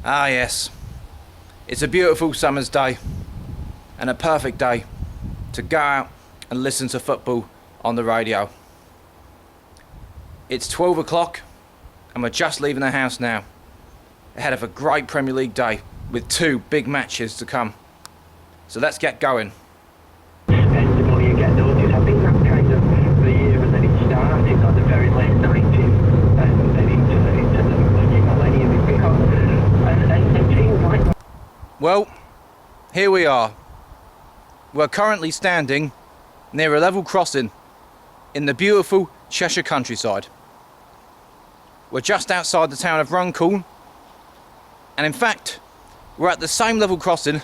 Ah yes, it's a beautiful summer's day and a perfect day to go out and listen to football on the radio. It's 12 o'clock and we're just leaving the house now, ahead of a great Premier League day with two big matches to come. So let's get going. And the more you get noticed, I think that's kind of the era that it started, like the very late 90s and then into the new millennium, because and teams like... Well, here we are. We're currently standing near a level crossing in the beautiful Cheshire countryside. We're just outside the town of Runcorn, and in fact, we're at the same level crossing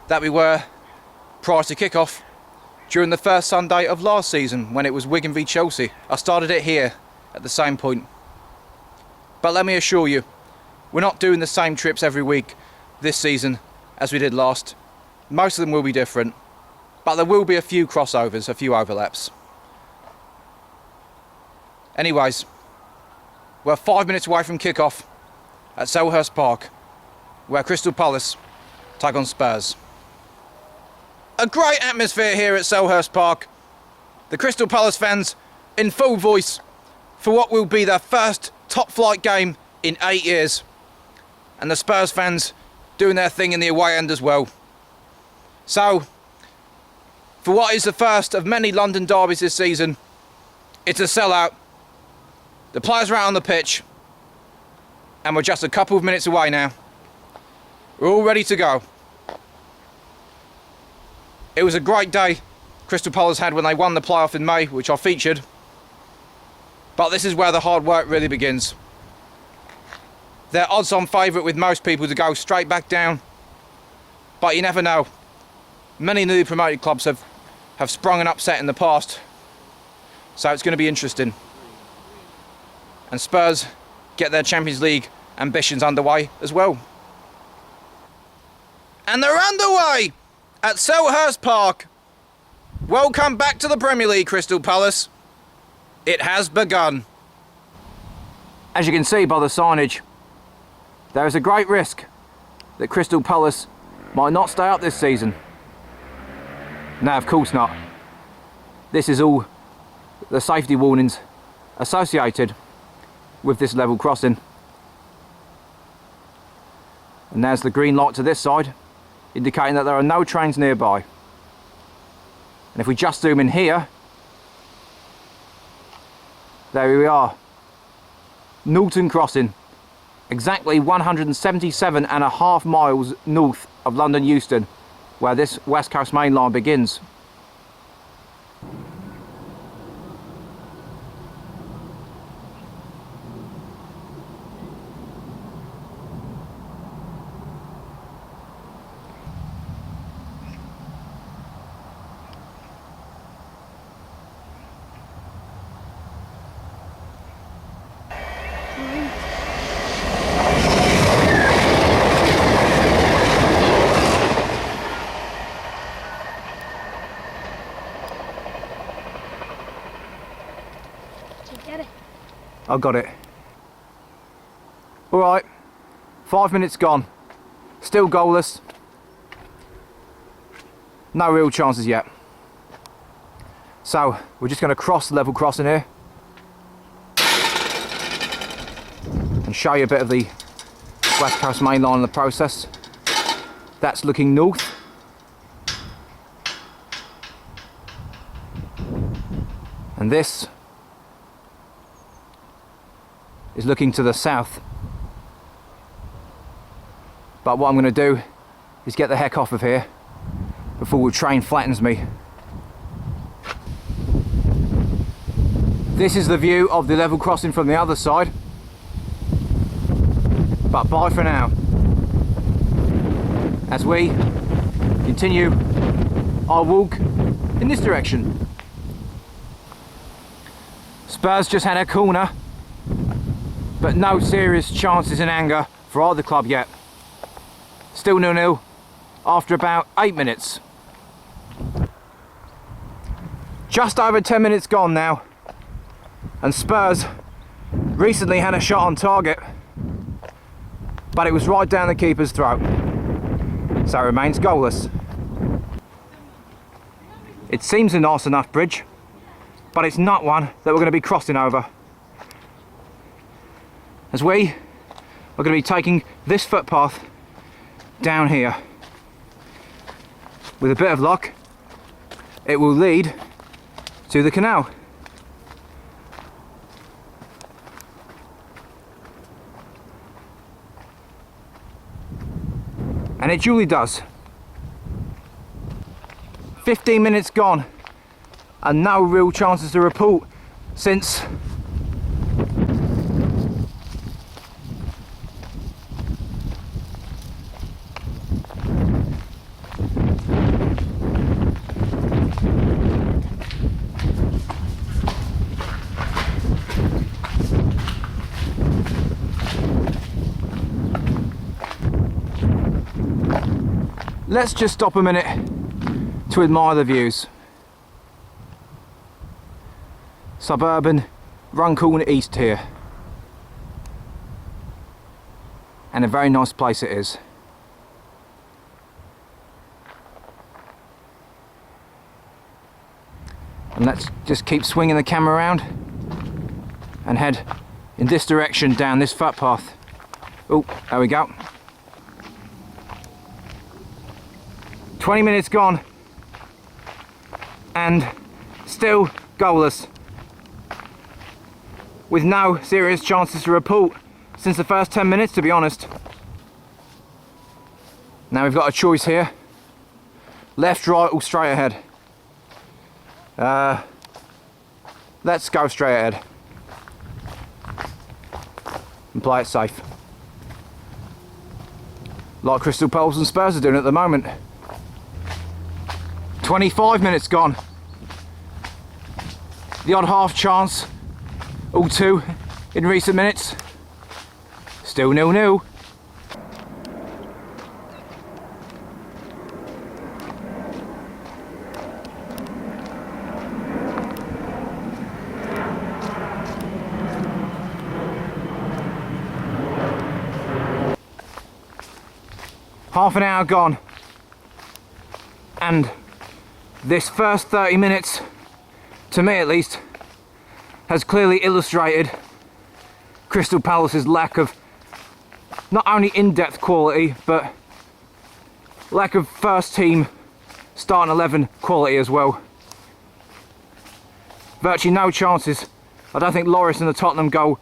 that we were prior to kick-off during the first Sunday of last season when it was Wigan v Chelsea. I started it here at the same point. But let me assure you, we're not doing the same trips every week this season as we did last. Most of them will be different, but there will be a few crossovers, a few overlaps. Anyways, we're 5 minutes away from kick-off at Selhurst Park, where Crystal Palace take on Spurs. A great atmosphere here at Selhurst Park. The Crystal Palace fans in full voice for what will be their first top-flight game in 8 years. And the Spurs fans doing their thing in the away end as well. So, for what is the first of many London derbies this season, it's a sellout. The players are out on the pitch, and we're just a couple of minutes away now. We're all ready to go. It was a great day Crystal Palace had when they won the playoff in May, which I featured. But this is where the hard work really begins. They're odds-on favourite with most people to go straight back down. But you never know. Many newly promoted clubs have sprung an upset in the past. So it's going to be interesting. And Spurs get their Champions League ambitions underway as well. And they're underway at Selhurst Park. Welcome back to the Premier League, Crystal Palace. It has begun. As you can see by the signage, there is a great risk that Crystal Palace might not stay up this season. No, of course not. This is all the safety warnings associated with this level crossing. And there's the green light to this side, indicating that there are no trains nearby. And if we just zoom in here, there we are. Knowlton Crossing, exactly 177.5 miles north of London Euston, where this West Coast Main Line begins. I got it. Alright, 5 minutes gone. Still goalless. No real chances yet. So, we're just going to cross the level crossing here. And show you a bit of the West Coast Main Line in the process. That's looking north. And this is looking to the south. But what I'm going to do is get the heck off of here before the train flattens me. This is the view of the level crossing from the other side. But bye for now, as we continue our walk in this direction. Spurs just had a corner, but no serious chances in anger for either club yet. Still 0-0 after about 8 minutes. Just over 10 minutes gone now, and Spurs recently had a shot on target, but it was right down the keeper's throat, so it remains goalless. It seems a nice enough bridge, but it's not one that we're going to be crossing over, as we are going to be taking this footpath down here. With a bit of luck, it will lead to the canal. And it duly does. 15 minutes gone and no real chances to report since let's just stop a minute to admire the views. Suburban Runcorn East here. And a very nice place it is. And let's just keep swinging the camera around and head in this direction down this footpath. Oh, there we go. 20 minutes gone and still goalless, with no serious chances to report since the first 10 minutes, to be honest. Now we've got a choice here: left, right or straight ahead. Let's go straight ahead and play it safe, like Crystal Palace and Spurs are doing at the moment. 25 minutes gone. The odd half chance or two in recent minutes. Still 0-0. Half an hour gone, and this first 30 minutes, to me at least, has clearly illustrated Crystal Palace's lack of not only in-depth quality, but lack of first team starting 11 quality as well. Virtually no chances. I don't think Lloris in the Tottenham goal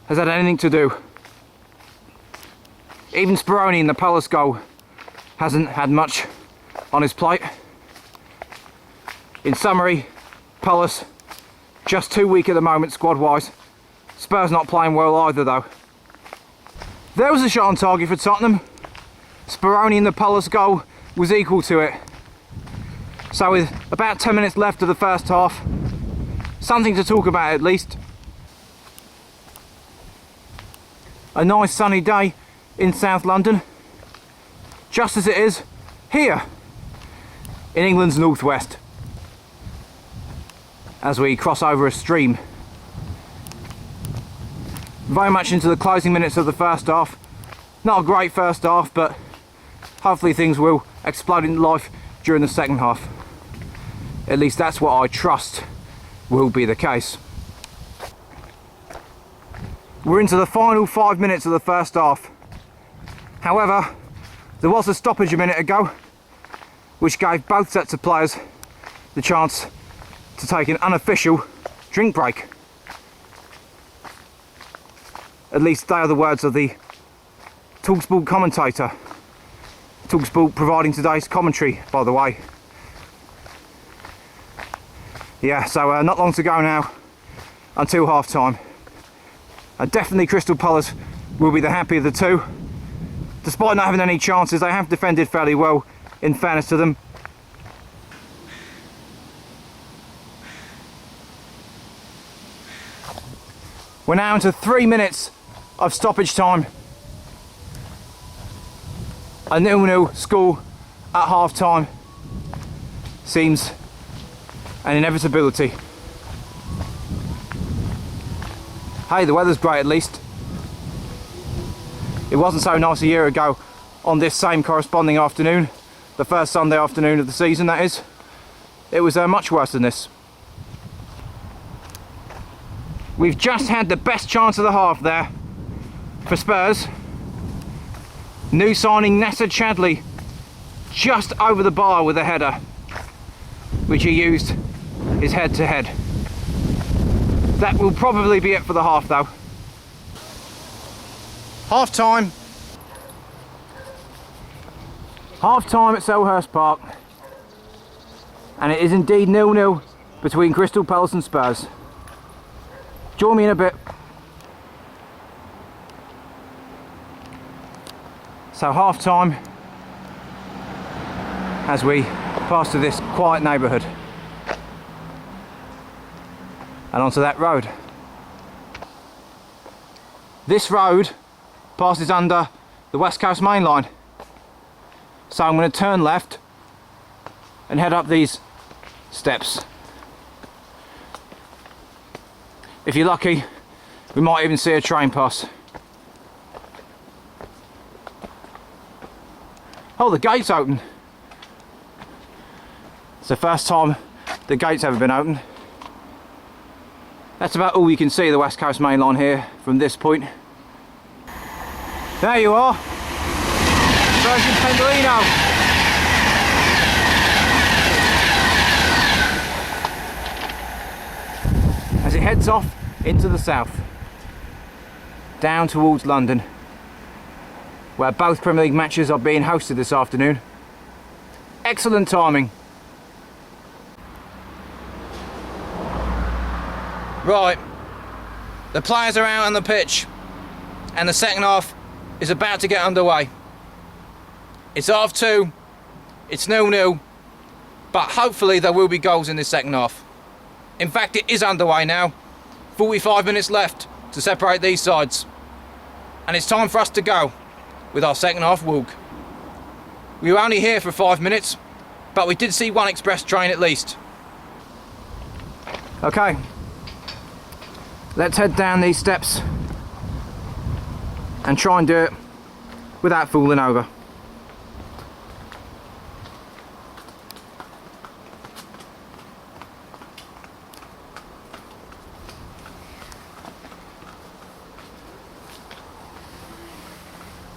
has had anything to do. Even Speroni in the Palace goal hasn't had much on his plate. In summary, Palace just too weak at the moment squad wise. Spurs not playing well either though. There was a shot on target for Tottenham. Speroni in the Palace goal was equal to it. So with about 10 minutes left of the first half, something to talk about at least. A nice sunny day in South London, just as it is here in England's northwest, as we cross over a stream. Very much into the closing minutes of the first half. Not a great first half, but hopefully things will explode into life during the second half. At least that's what I trust will be the case. We're into the final 5 minutes of the first half. However, there was a stoppage a minute ago, which gave both sets of players the chance to take an unofficial drink break. At least they are the words of the TalkSport commentator. TalkSport providing today's commentary, by the way. Yeah, so not long to go now until half time. And definitely Crystal Palace will be the happier of the two. Despite not having any chances, they have defended fairly well, in fairness to them. We're now into 3 minutes of stoppage time. A 0-0 score at half time seems an inevitability. Hey, the weather's great at least. It wasn't so nice a year ago on this same corresponding afternoon, the first Sunday afternoon of the season that is. It was much worse than this. We've just had the best chance of the half there for Spurs. New signing Nacer Chadli just over the bar with a header, which he used his head to head. That will probably be it for the half though. Half time. Half time at Selhurst Park. And it is indeed 0-0 between Crystal Palace and Spurs. Join me in a bit. So half time as we pass to this quiet neighbourhood and onto that road. This road passes under the West Coast Main Line. So I'm going to turn left and head up these steps. If you're lucky, we might even see a train pass. Oh, the gate's open. It's the first time the gate's ever been open. That's about all you can see of the West Coast Main Line here from this point. There you are. Virgin Pendolino. As it heads off into the south, down towards London, where both Premier League matches are being hosted this afternoon. Excellent timing. Right, the players are out on the pitch and the second half is about to get underway. It's half two, it's 0-0, but hopefully there will be goals in this second half. In fact, it is underway now. 45 minutes left to separate these sides. And it's time for us to go with our second half walk. We were only here for 5 minutes, but we did see one express train at least. Okay, let's head down these steps and try and do it without falling over.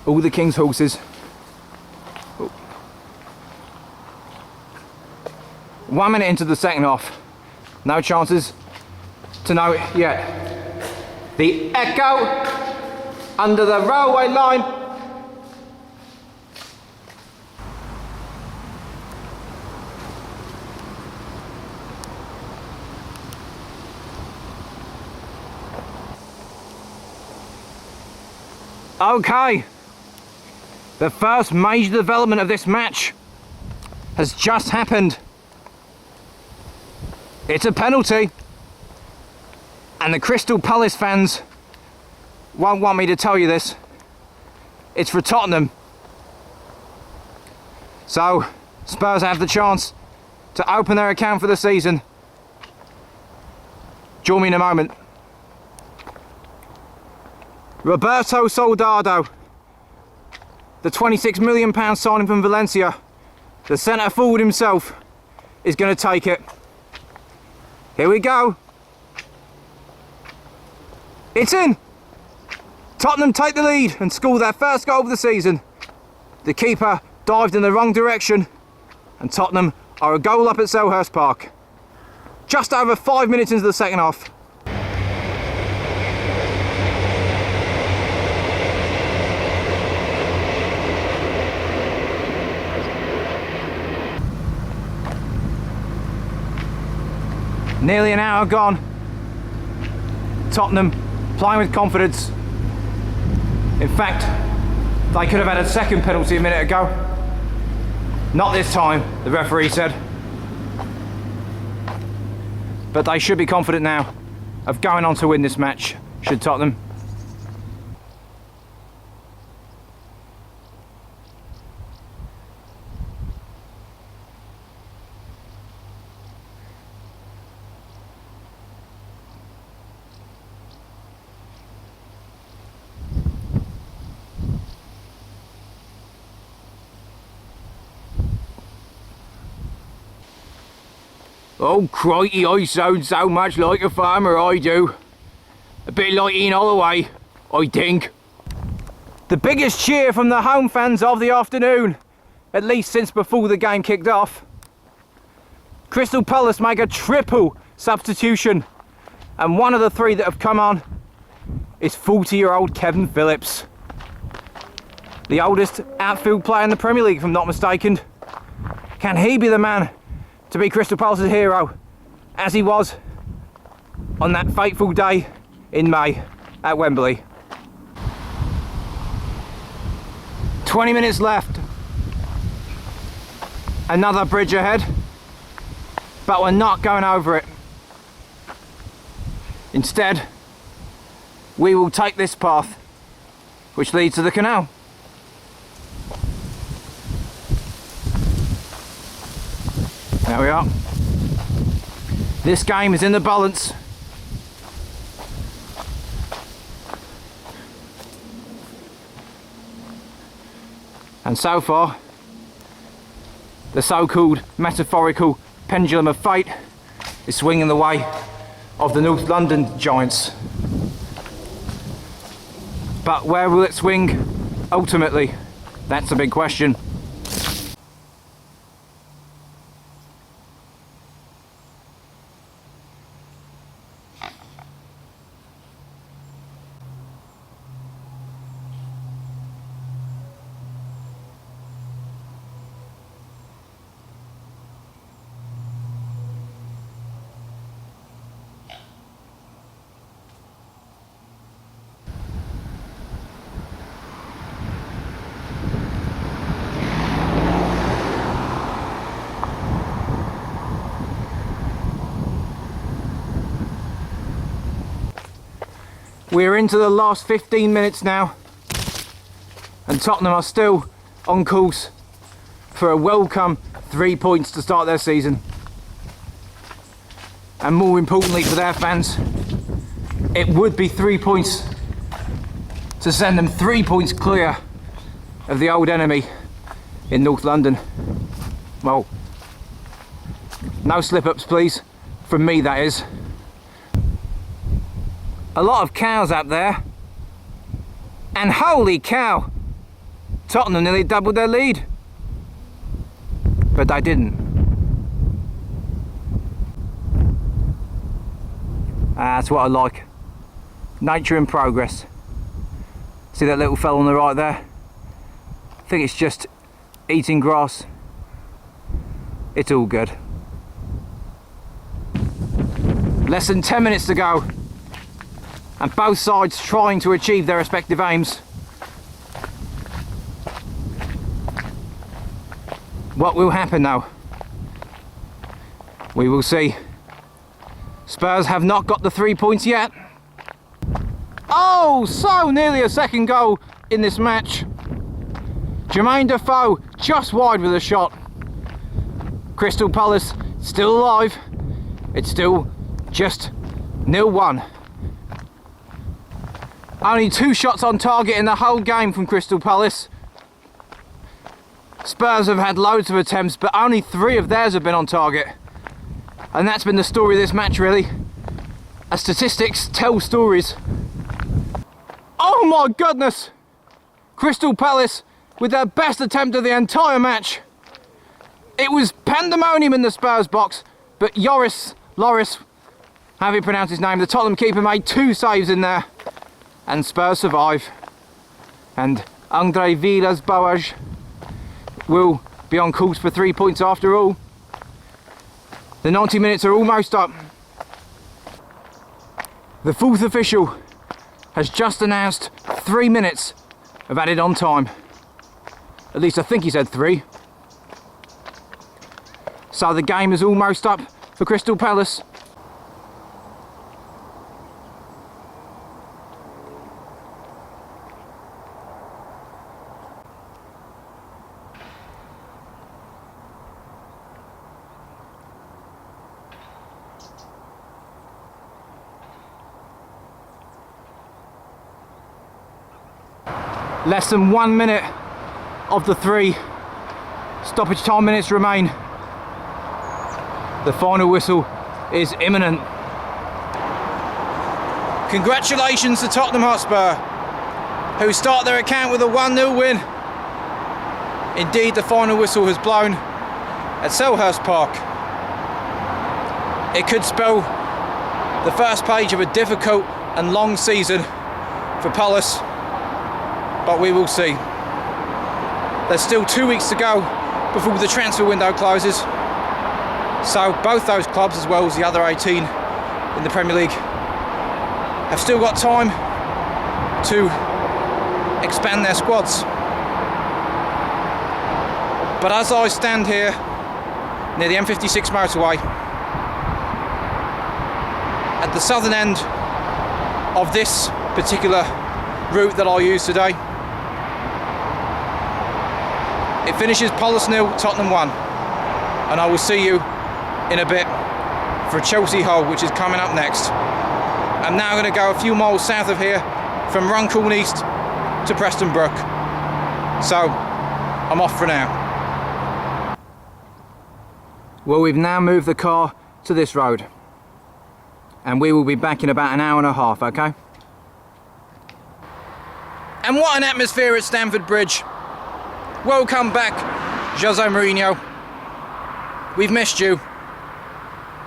All the King's horses. Oh. 1 minute into the second half. No chances to know it yet. The echo under the railway line. Okay. The first major development of this match has just happened. It's a penalty. And the Crystal Palace fans won't want me to tell you this. It's for Tottenham. So, Spurs have the chance to open their account for the season. Join me in a moment. Roberto Soldado, the £26 million signing from Valencia, the centre forward himself, is going to take it. Here we go. It's in. Tottenham take the lead and score their first goal of the season. The keeper dived in the wrong direction and Tottenham are a goal up at Selhurst Park. Just over 5 minutes into the second half. Nearly an hour gone. Tottenham playing with confidence. In fact, they could have had a second penalty a minute ago. Not this time, the referee said. But they should be confident now of going on to win this match, should Tottenham. Oh crikey, I sound so much like a farmer, I do. A bit like Ian Holloway, I think. The biggest cheer from the home fans of the afternoon, at least since before the game kicked off. Crystal Palace make a triple substitution, and one of the three that have come on is 40-year-old Kevin Phillips. The oldest outfield player in the Premier League, if I'm not mistaken. Can he be the man to be Crystal Palace's hero, as he was on that fateful day in May at Wembley? 20 minutes left. Another bridge ahead, but we're not going over it. Instead, we will take this path, which leads to the canal. There we are. This game is in the balance. And so far, the so-called metaphorical pendulum of fate is swinging the way of the North London Giants. But where will it swing ultimately? That's the big question. We're into the last 15 minutes now, and Tottenham are still on course for a welcome 3 points to start their season. And more importantly for their fans, it would be 3 points to send them 3 points clear of the old enemy in North London. Well, no slip-ups please, from me that is. A lot of cows up there, and holy cow, Tottenham nearly doubled their lead, but they didn't. That's what I like, nature in progress. See that little fella on the right there? I think it's just eating grass. It's all good. Less than 10 minutes to go, and both sides trying to achieve their respective aims. What will happen now? We will see. Spurs have not got the 3 points yet. Oh, so nearly a second goal in this match. Jermaine Defoe just wide with a shot. Crystal Palace still alive. It's still just 0-1. Only 2 shots on target in the whole game from Crystal Palace. Spurs have had loads of attempts, but only 3 of theirs have been on target. And that's been the story of this match, really. As statistics tell stories. Oh my goodness! Crystal Palace with their best attempt of the entire match. It was pandemonium in the Spurs box, but Loris, however you pronounce his name, the Tottenham keeper made 2 saves in there. And Spurs survive, and Andre Villas-Boas will be on course for 3 points after all. The 90 minutes are almost up. The 4th official has just announced 3 minutes of added on time. At least I think he said 3. So the game is almost up for Crystal Palace. Less than 1 minute of the 3 stoppage time minutes remain. The final whistle is imminent. Congratulations to Tottenham Hotspur, who start their account with a 1-0 win. Indeed, the final whistle has blown at Selhurst Park. It could spell the first page of a difficult and long season for Palace, but we will see. There's still 2 weeks to go before the transfer window closes, so both those clubs, as well as the other 18 in the Premier League, have still got time to expand their squads. But as I stand here near the M56 motorway, at the southern end of this particular route that I'll use today, it finishes Palace 0, Tottenham 1, and I will see you in a bit for Chelsea Hull, which is coming up next. I'm now going to go a few miles south of here from Runcorn East to Preston Brook, so I'm off for now. Well, we've now moved the car to this road, and we will be back in about an hour and a half, okay? And what an atmosphere at Stamford Bridge. Welcome back, Jose Mourinho. We've missed you,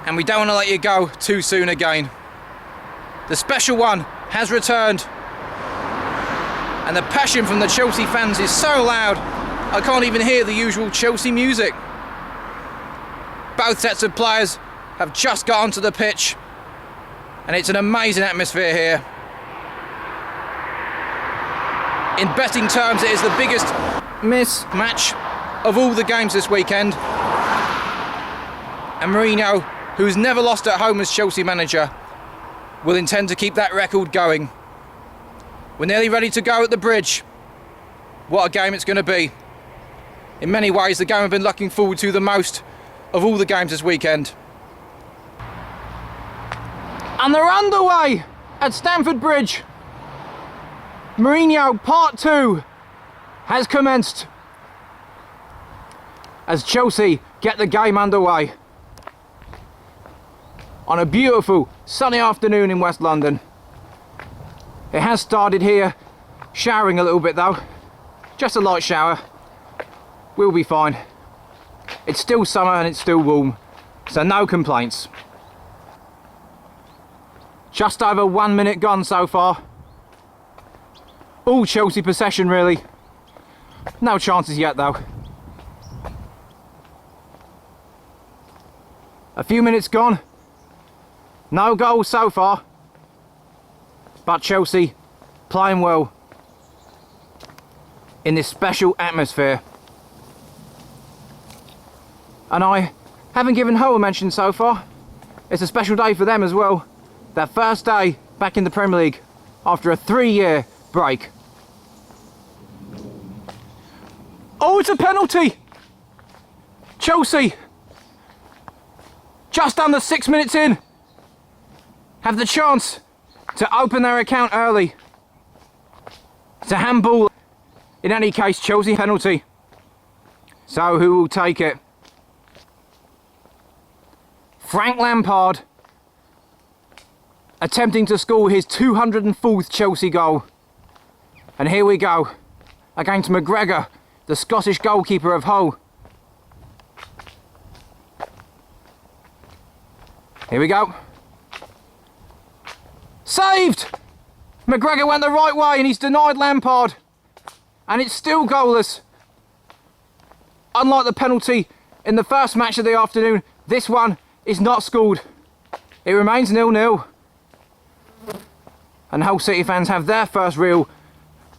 and we don't want to let you go too soon again. The special one has returned, and the passion from the Chelsea fans is so loud, I can't even hear the usual Chelsea music. Both sets of players have just got onto the pitch, and it's an amazing atmosphere here. In betting terms, it is the biggest mismatch of all the games this weekend. And Mourinho, who's never lost at home as Chelsea manager, will intend to keep that record going. We're nearly ready to go at the Bridge. What a game it's going to be. In many ways, the game I've been looking forward to the most of all the games this weekend. And they're underway at Stamford Bridge. Mourinho Part 2 has commenced as Chelsea get the game underway on a beautiful sunny afternoon in West London. It has started here showering a little bit though, just a light shower. We'll be fine. It's still summer and it's still warm, so no complaints. Just over 1 minute gone so far. All Chelsea possession really. No chances yet though. A few minutes gone. No goals so far. But Chelsea playing well in this special atmosphere. And I haven't given Hull a mention so far. It's a special day for them as well. Their first day back in the Premier League after a 3-year break. Oh, it's a penalty! Chelsea, just under 6 minutes in, have the chance to open their account early. It's a handball. In any case, Chelsea penalty. So who will take it? Frank Lampard attempting to score his 204th Chelsea goal. And here we go, against McGregor, the Scottish goalkeeper of Hull. Here we go. Saved! McGregor went the right way and he's denied Lampard. And it's still goalless. Unlike the penalty in the first match of the afternoon, this one is not scored. It remains 0-0. And Hull City fans have their first real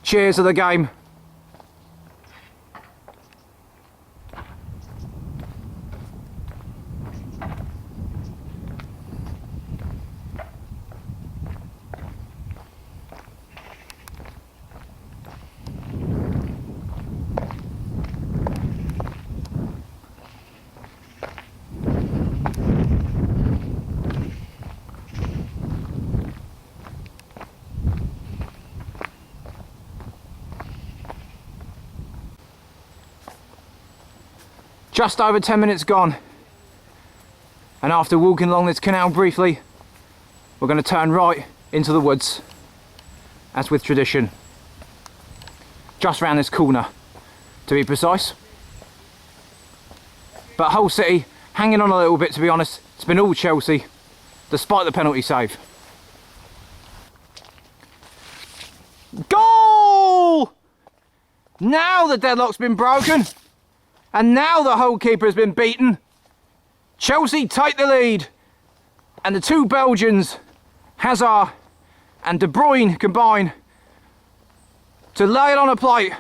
cheers of the game. Just over 10 minutes gone. And after walking along this canal briefly, we're going to turn right into the woods, as with tradition. Just round this corner, to be precise. But Hull City hanging on a little bit, to be honest. It's been all Chelsea, despite the penalty save. Goal! Now the deadlock's been broken, and now the Hull keeper has been beaten. Chelsea take the lead, and the two Belgians, Hazard and De Bruyne, combine to lay it on a plate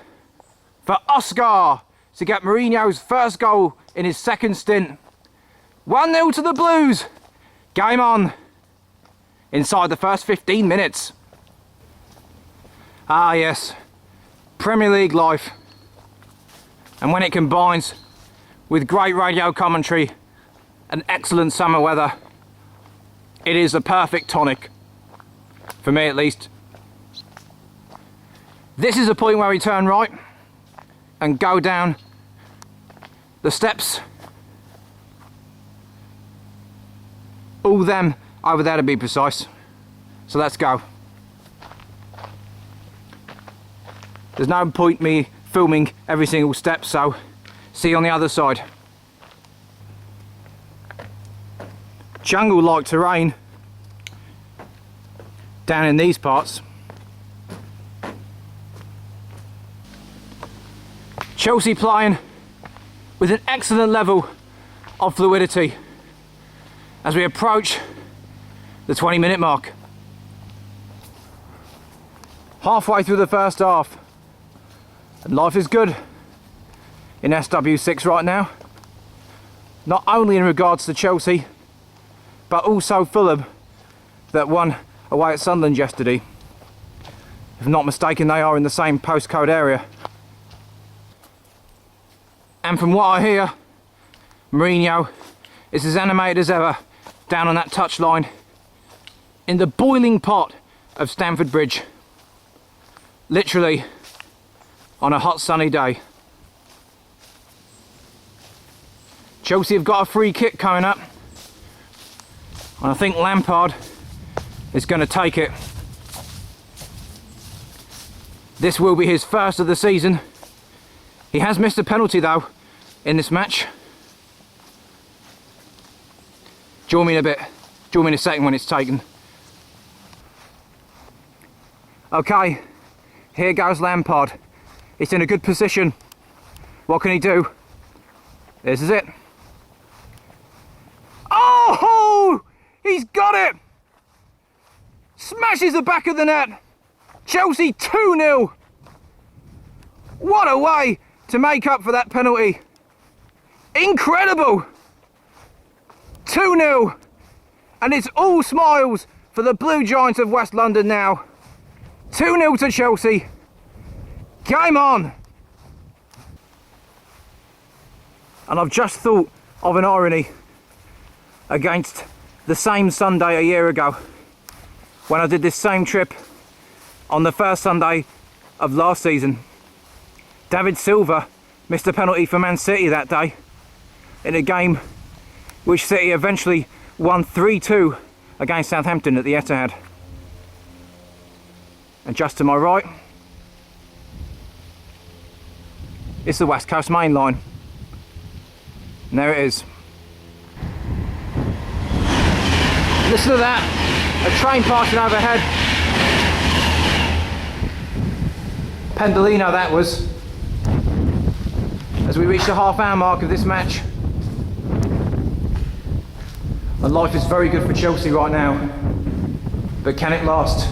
for Oscar to get Mourinho's first goal in his second stint. 1-0 to the Blues. Game on. Inside the first 15 minutes. Ah yes, Premier League life. And when it combines with great radio commentary and excellent summer weather, it is a perfect tonic. For me at least. This is a point where we turn right and go down the steps. All them over there to be precise. So let's go. There's no point me filming every single step, so see you on the other side. Jungle-like terrain down in these parts. Chelsea playing with an excellent level of fluidity as we approach the 20-minute mark. Halfway through the first half, and life is good in SW6 right now. Not only in regards to Chelsea, but also Fulham, that won away at Sunderland yesterday. If I'm not mistaken, they are in the same postcode area. And from what I hear, Mourinho is as animated as ever down on that touchline in the boiling pot of Stamford Bridge. Literally on a hot sunny day. Chelsea have got a free kick coming up, and I think Lampard is going to take it. This will be his first of the season. He has missed a penalty though in this match. Join me in a bit. Join me in a second when it's taken. Okay, here goes Lampard. It's in a good position. What can he do? This is it. Oh! He's got it! Smashes the back of the net. Chelsea 2-0. What a way to make up for that penalty. Incredible. 2-0. And it's all smiles for the Blue Giants of West London now. 2-0 to Chelsea. Game on. And I've just thought of an irony against the same Sunday a year ago when I did this same trip on the first Sunday of last season. David Silva missed a penalty for Man City that day in a game which City eventually won 3-2 against Southampton at the Etihad. And just to my right, it's the West Coast Main Line. And there it is. Listen to that, a train passing overhead. Pendolino that was, as we reach the half-hour mark of this match. And life is very good for Chelsea right now, but can it last?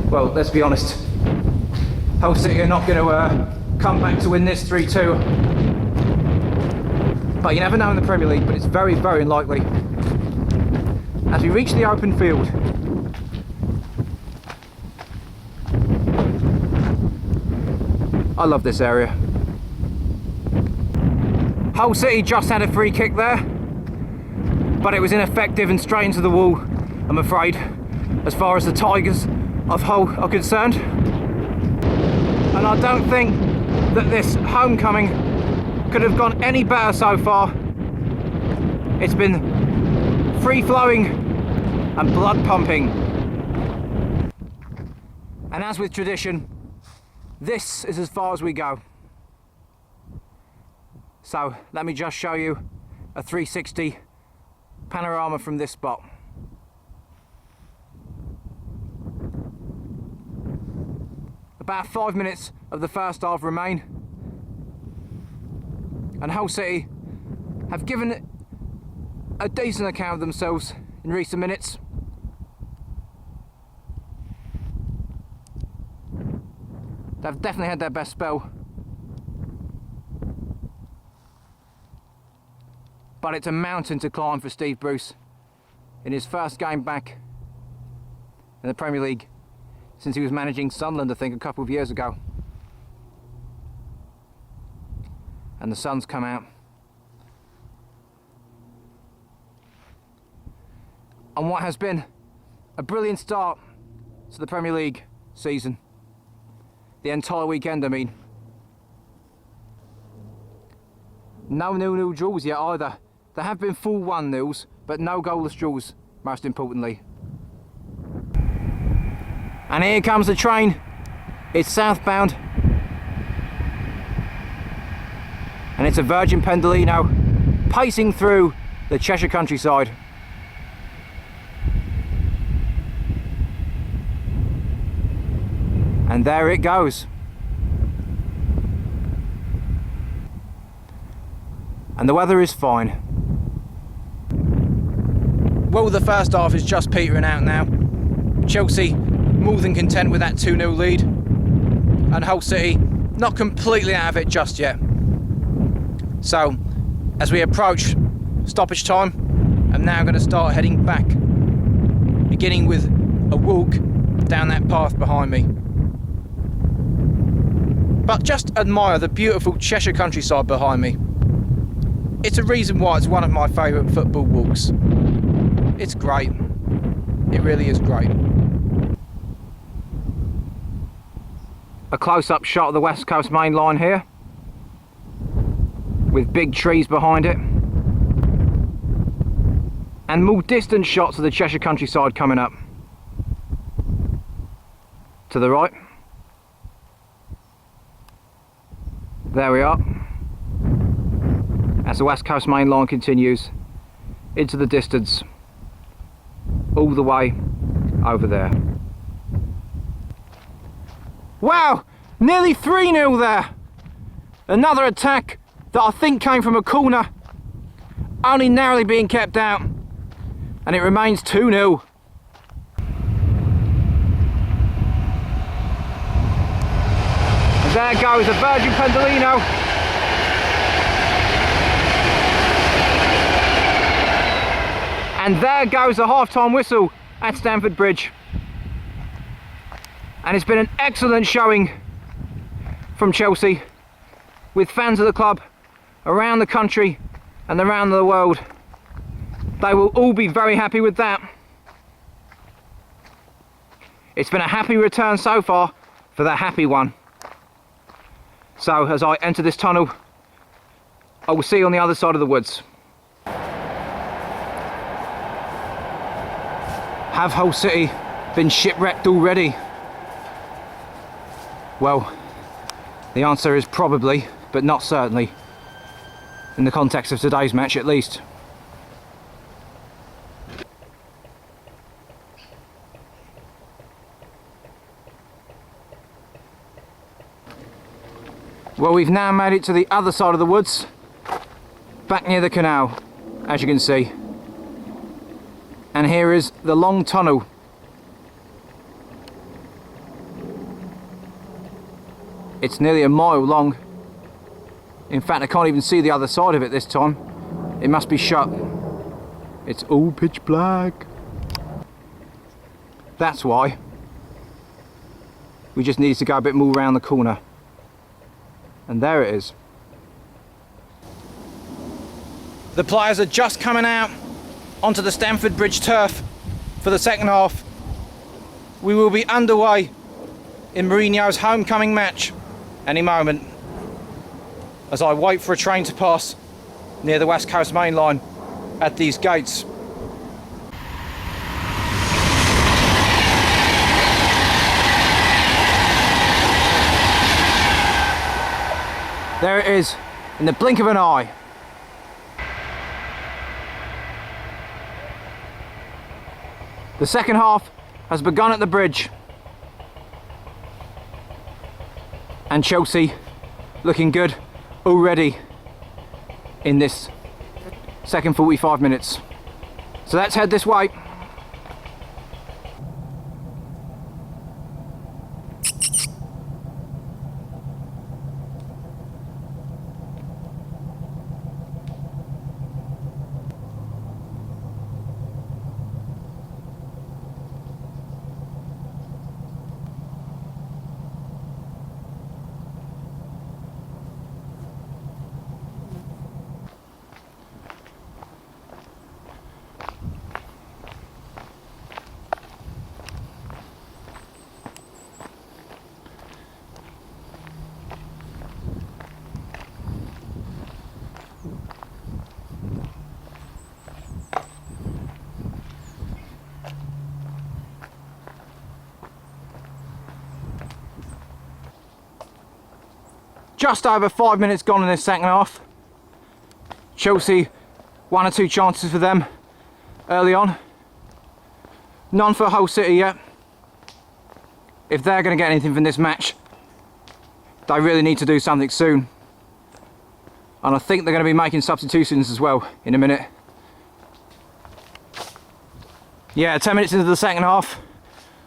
Well, let's be honest, Hull City are not going to come back to win this 3-2. But you never know in the Premier League, but it's very, very unlikely. As we reach the open field, I love this area. Hull City just had a free kick there, but it was ineffective and straight into the wall, I'm afraid, as far as the Tigers of Hull are concerned. And I don't think that this homecoming could have gone any better so far. It's been free-flowing and blood-pumping. And as with tradition, this is as far as we go. So let me just show you a 360 panorama from this spot. About 5 minutes of the first half remain, and Hull City have given a decent account of themselves in recent minutes. They've definitely had their best spell, but it's a mountain to climb for Steve Bruce in his first game back in the Premier League since he was managing Sunderland, I think, a couple of years ago. And the sun's come out. And what has been a brilliant start to the Premier League season. The entire weekend, I mean. No 0-0 draws yet either. There have been full 1-0s, but no goalless draws, most importantly. And here comes the train. It's southbound. And it's a Virgin Pendolino pacing through the Cheshire countryside. And there it goes. And the weather is fine. Well, the first half is just petering out now. Chelsea more than content with that 2-0 lead. And Hull City not completely out of it just yet. So, as we approach stoppage time, I'm now going to start heading back. Beginning with a walk down that path behind me. But just admire the beautiful Cheshire countryside behind me. It's a reason why it's one of my favourite football walks. It's great. It really is great. A close-up shot of the West Coast Main Line here, with big trees behind it. And more distant shots of the Cheshire countryside coming up. To the right. There we are. As the West Coast Main Line continues into the distance, all the way over there. Wow! Nearly 3-0 there! Another attack that I think came from a corner, only narrowly being kept out, and it remains 2-0. And there goes a Virgin Pendolino. And there goes the half-time whistle at Stamford Bridge. And it's been an excellent showing from Chelsea, with fans of the club around the country and around the world. They will all be very happy with that. It's been a happy return so far for the happy one. So as I enter this tunnel, I will see you on the other side of the woods. Have Hull City been shipwrecked already? Well, the answer is probably, but not certainly, in the context of today's match at least. Well, we've now made it to the other side of the woods, back near the canal, as you can see. And here is the long tunnel. It's nearly a mile long. In fact, I can't even see the other side of it this time. It must be shut. It's all pitch black. That's why. We just needed to go a bit more around the corner. And there it is. The players are just coming out onto the Stamford Bridge turf for the second half. We will be underway in Mourinho's homecoming match any moment, as I wait for a train to pass near the West Coast Main Line at these gates. There it is, in the blink of an eye. The second half has begun at the Bridge. And Chelsea looking good already in this second 45 minutes. So let's head this way. Just over 5 minutes gone in this second half. Chelsea, 1 or 2 chances for them early on. None for Hull City yet. If they're going to get anything from this match, they really need to do something soon. And I think they're going to be making substitutions as well in a minute. Yeah, 10 minutes into the second half,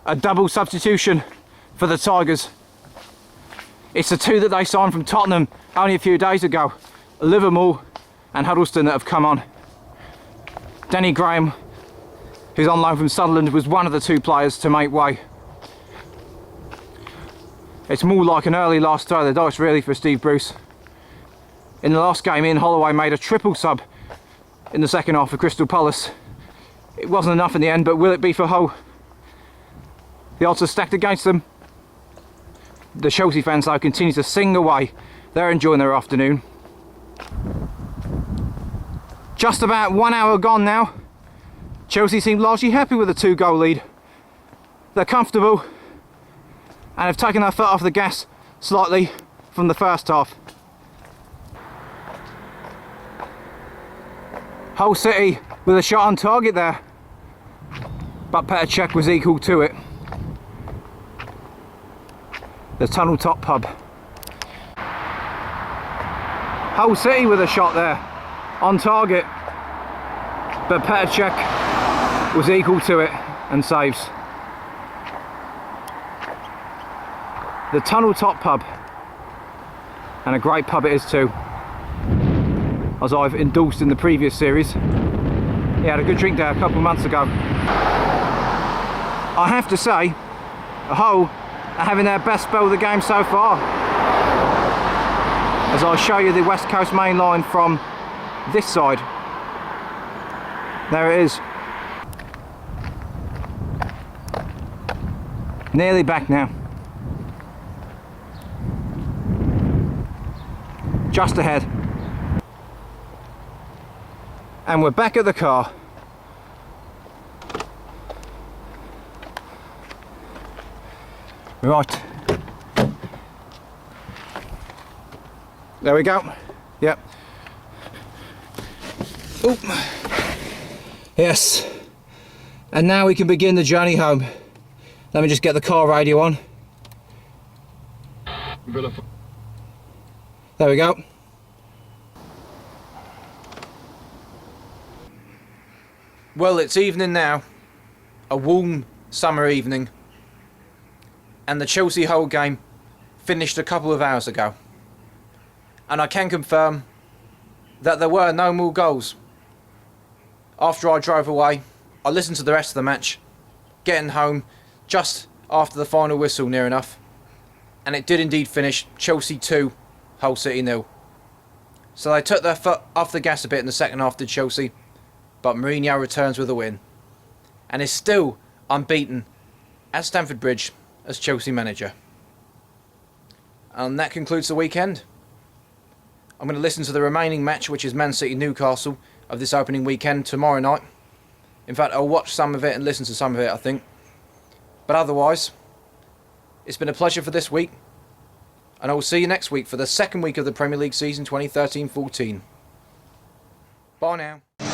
a double substitution for the Tigers. It's the 2 that they signed from Tottenham only a few days ago. Livermore and Huddleston that have come on. Danny Graham, who's on loan from Sunderland, was one of the 2 players to make way. It's more like an early last throw of the dice really for Steve Bruce. In the last game, Ian Holloway made a triple sub in the second half for Crystal Palace. It wasn't enough in the end, but will it be for Hull? The odds are stacked against them. The Chelsea fans though continue to sing away. They're enjoying their afternoon. Just about 1 hour gone now. Chelsea seem largely happy with a 2-goal lead. They're comfortable and have taken their foot off the gas slightly from the first half. Hull City with a shot on target there, but Petr Cech was equal to it. The Tunnel Top pub. Hull City with a shot there on target, but Petr Cech was equal to it and saves. The Tunnel Top pub, and a great pub it is too, as I've endorsed in the previous series. He had a good drink there a couple of months ago. I have to say, Hull are having their best spell of the game so far, as I'll show you the West Coast main line from this side. There it is. Nearly back now. Just ahead. And we're back at the car. Right. There we go. Yep. Oop. Yes. And now we can begin the journey home. Let me just get the car radio on. There we go. Well, it's evening now. A warm summer evening. And the Chelsea-Hull game finished a couple of hours ago. And I can confirm that there were no more goals. After I drove away, I listened to the rest of the match, getting home just after the final whistle near enough. And it did indeed finish Chelsea 2, Hull City 0. So they took their foot off the gas a bit in the second half, did Chelsea. But Mourinho returns with a win. And is still unbeaten at Stamford Bridge as Chelsea manager. And that concludes the weekend. I'm going to listen to the remaining match, which is Man City Newcastle, of this opening weekend tomorrow night. In fact, I'll watch some of it and listen to some of it, I think. But otherwise, it's been a pleasure for this week. and I will see you next week for the second week of the Premier League season 2013-14. Bye now.